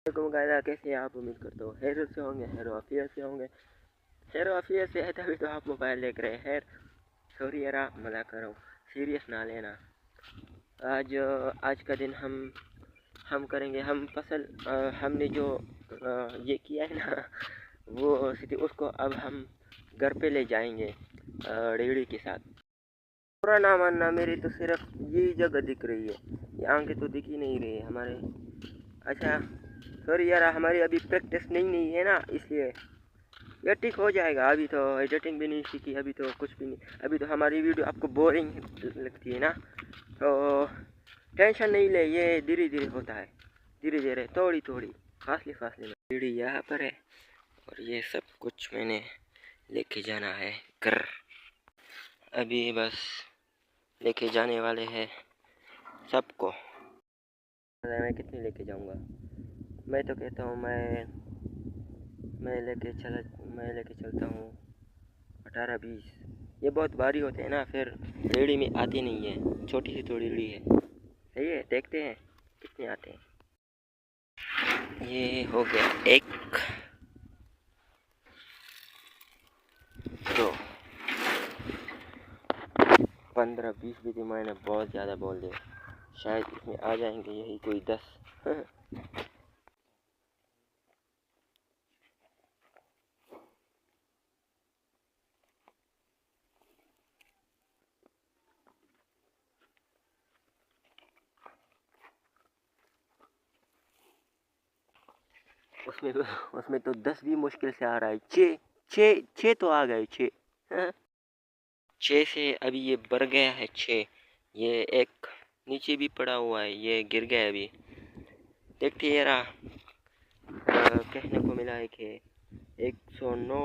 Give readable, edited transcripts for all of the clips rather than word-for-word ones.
कायदा कैसे हैं आप? उम्मीद करता हूँ खैरियत से होंगे, खैर आफियत से होंगे। खैर आफियत से है तभी तो आप मोबाइल देख रहे हैं। खैर सॉरी यार, मजाक कर रहा हूँ, सीरियस ना लेना। आज का दिन हम करेंगे, हम फसल हमने जो ये किया है ना वो स्थिति उसको अब हम घर पे ले जाएंगे रेड़ी के साथ। पूरा ना मानना, मेरी तो सिर्फ यही जगह दिख रही है, ये आगे तो दिख ही नहीं रही है हमारे। अच्छा सॉरी यार, हमारी अभी प्रैक्टिस नहीं है ना, इसलिए ये ठीक हो जाएगा। अभी तो एडिटिंग भी नहीं सीखी, अभी तो कुछ भी नहीं। अभी तो हमारी वीडियो आपको बोरिंग लगती है ना, तो टेंशन नहीं ले, ये धीरे धीरे होता है, धीरे धीरे थोड़ी थोड़ी फासले फासले में। वीडियो यहाँ पर है और ये सब कुछ मैंने लेके जाना है घर। अभी बस लेके जाने वाले हैं सबको। मैं कितनी लेके जाऊँगा? मैं तो कहता हूँ मैं लेके चलता हूँ 18-20। ये बहुत भारी होते हैं ना, फिर रेडी में आती नहीं है, छोटी सी थोड़ी रेडी है। सही है, देखते हैं कितने आते हैं। ये हो गया एक, दो, 15-20 भी थी, मैंने बहुत ज़्यादा बोल दिया। शायद इसमें आ जाएंगे यही कोई 10। उसमें तो 10 भी मुश्किल से आ रहा है। छः छः छः तो आ गए, छः। 6 से अभी ये बढ़ गया है 6। ये एक नीचे भी पड़ा हुआ है, ये गिर गया अभी। देखते यार, कहने को मिला है कि 109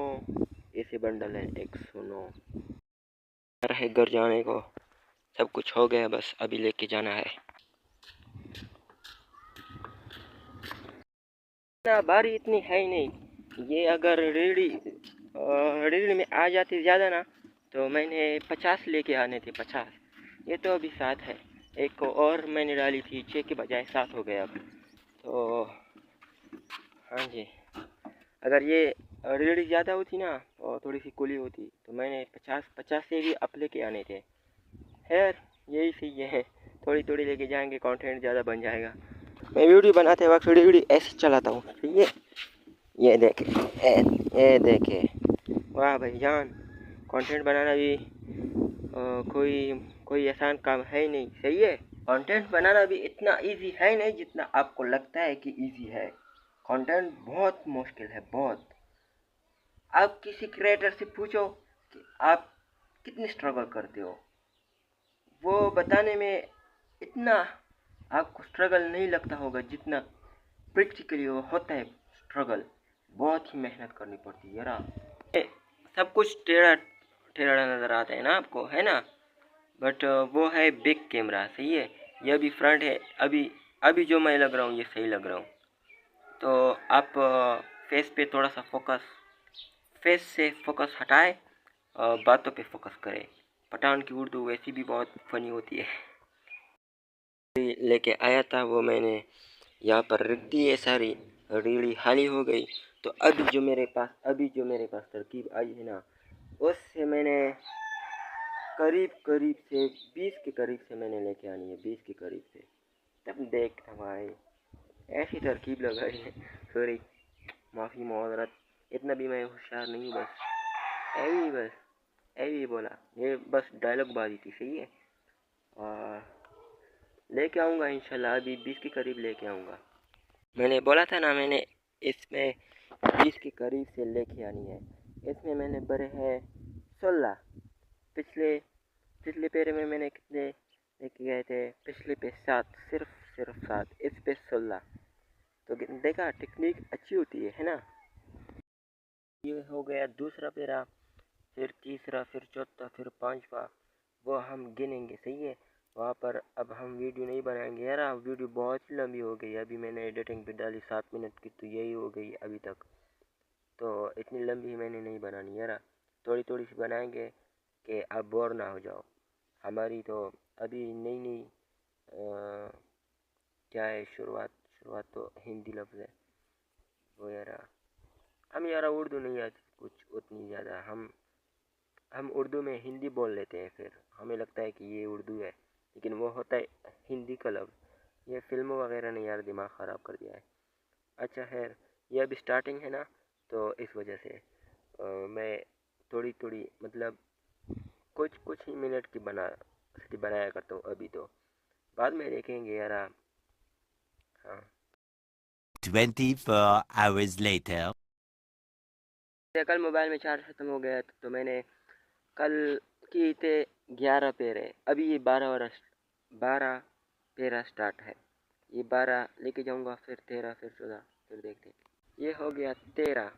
ऐसे बंडल है, 109 है घर जाने को। सब कुछ हो गया, बस अभी लेके जाना है ना। बारी इतनी है ही नहीं, ये अगर रेडी में आ जाती ज़्यादा ना, तो मैंने 50 लेके आने थे, 50। ये तो अभी 7 है, एक को और मैंने डाली थी, 6 के बजाय 7 हो गया अब तो। हाँ जी, अगर ये रेडी ज़्यादा होती ना और थोड़ी सी कुली होती तो मैंने 50 से भी अप लेके आने थे। खैर यही सही है, थोड़ी थोड़ी लेके जाएंगे, कंटेंट ज़्यादा बन जाएगा। मैं वीडियो बनाते वक्त वीडियो ऐसे चलाता हूँ, ठीक है। ये देखे, ये देखे, वाह भाई जान, कंटेंट बनाना भी कोई कोई आसान काम है ही नहीं, सही है। कंटेंट बनाना भी इतना इजी है नहीं जितना आपको लगता है कि इजी है। कंटेंट बहुत मुश्किल है, बहुत। आप किसी क्रिएटर से पूछो कि आप कितनी स्ट्रगल करते हो, वो बताने में इतना आपको स्ट्रगल नहीं लगता होगा जितना प्रैक्टिकली वो होता है स्ट्रगल। बहुत ही मेहनत करनी पड़ती है यार। सब कुछ टेढ़ा टेढ़ा नज़र आता है ना आपको, है ना, बट वो है बिग कैमरा, सही है। ये भी फ्रंट है, अभी अभी जो मैं लग रहा हूँ ये सही लग रहा हूँ। तो आप फेस पे थोड़ा सा फोकस, फेस से फोकस हटाए और बातों पे फोकस करें। पठान की उर्दू वैसी भी बहुत फनी होती है। लेके आया था वो मैंने यहाँ पर रख दी है, सारी रीढ़ी खाली हो गई। तो अभी जो मेरे पास तरकीब आई है ना, उससे मैंने करीब करीब से 20 के करीब से मैंने लेके आनी है, 20 के करीब से। तब देख भाई, ऐसी तरकीब लगाई है। सॉरी, माफ़ी माजरत, इतना भी मैं होशियार नहीं हूँ, बस ऐवी बोला, ये बस डायलॉग बाजी थी, सही है। और लेके आऊँगा इंशाल्लाह, अभी 20 के करीब लेके आऊँगा। मैंने बोला था ना, मैंने इसमें 20 के करीब से लेके आनी है। इसमें मैंने भरे हैं 16। पिछले पिछले पेरे में मैंने कितने लेके गए थे? पिछले पे 7, सिर्फ 7, इस पे 16। तो देखा, टेक्निक अच्छी होती है ना। ये हो गया दूसरा पेरा, फिर तीसरा, फिर चौथा, फिर पांचवा, वो हम गिनेंगे, सही है। वहाँ पर अब हम वीडियो नहीं बनाएंगे यार, वीडियो बहुत लंबी हो गई। अभी मैंने एडिटिंग पे डाली 7 मिनट की, तो यही हो गई अभी तक। तो इतनी लंबी मैंने नहीं बनानी यार, थोड़ी थोड़ी सी बनाएंगे कि आप बोर ना हो जाओ। हमारी तो अभी नई नई क्या है, शुरुआत शुरुआत तो हिंदी लफ्ज़ है। वो यार हम यार उर्दू नहीं आती कुछ उतनी ज़्यादा। हम उर्दू में हिंदी बोल लेते हैं, फिर हमें लगता है कि ये उर्दू है, लेकिन वो होता है हिंदी का लफ्ज़। ये फिल्मों वगैरह ने यार दिमाग ख़राब कर दिया है। अच्छा खैर, ये अभी स्टार्टिंग है ना, तो इस वजह से मैं थोड़ी थोड़ी मतलब कुछ कुछ ही मिनट की बनाया करता हूँ अभी। तो बाद में देखेंगे यार। हाँ, 24 hours later. कल मोबाइल में चार्ज ख़त्म हो गया था, तो मैंने कल किए थे 11 पेरे। अभी ये 12 पेरा स्टार्ट है। ये 12 लेके जाऊंगा, फिर 13, फिर 14, फिर देखते हैं। ये हो गया 13।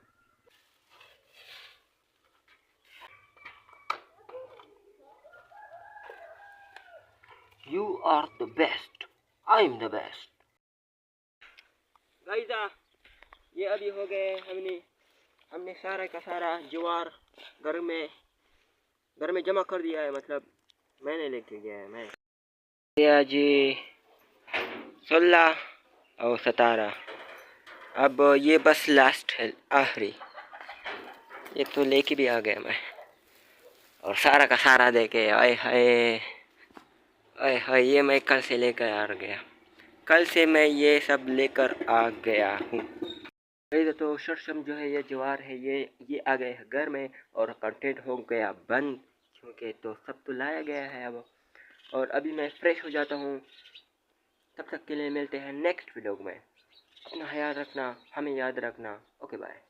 You are the best, I am the best. गाइसा, ये अभी हो गए। हमने सारा का सारा ज्वार घर में जमा कर दिया है, मतलब मैंने लेके गया है। मैं ये आज 16 और 17। अब ये बस लास्ट है, आखिरी। ये तो लेके भी आ गया मैं, और सारा का सारा देके आए हाय। आए हाय, ये मैं कल से लेकर आ गया। कल से मैं ये सब लेकर आ गया हूँ। तो शर्षम जो है, ये ज्वार है, ये आ गए हैं घर में, और कंटेंट हो गया बंद, क्योंकि तो सब तो लाया गया है अब। और अभी मैं फ्रेश हो जाता हूँ। तब तक के लिए मिलते हैं नेक्स्ट व्लॉग में। अपना ख्याल रखना, हमें याद रखना। Okay bye.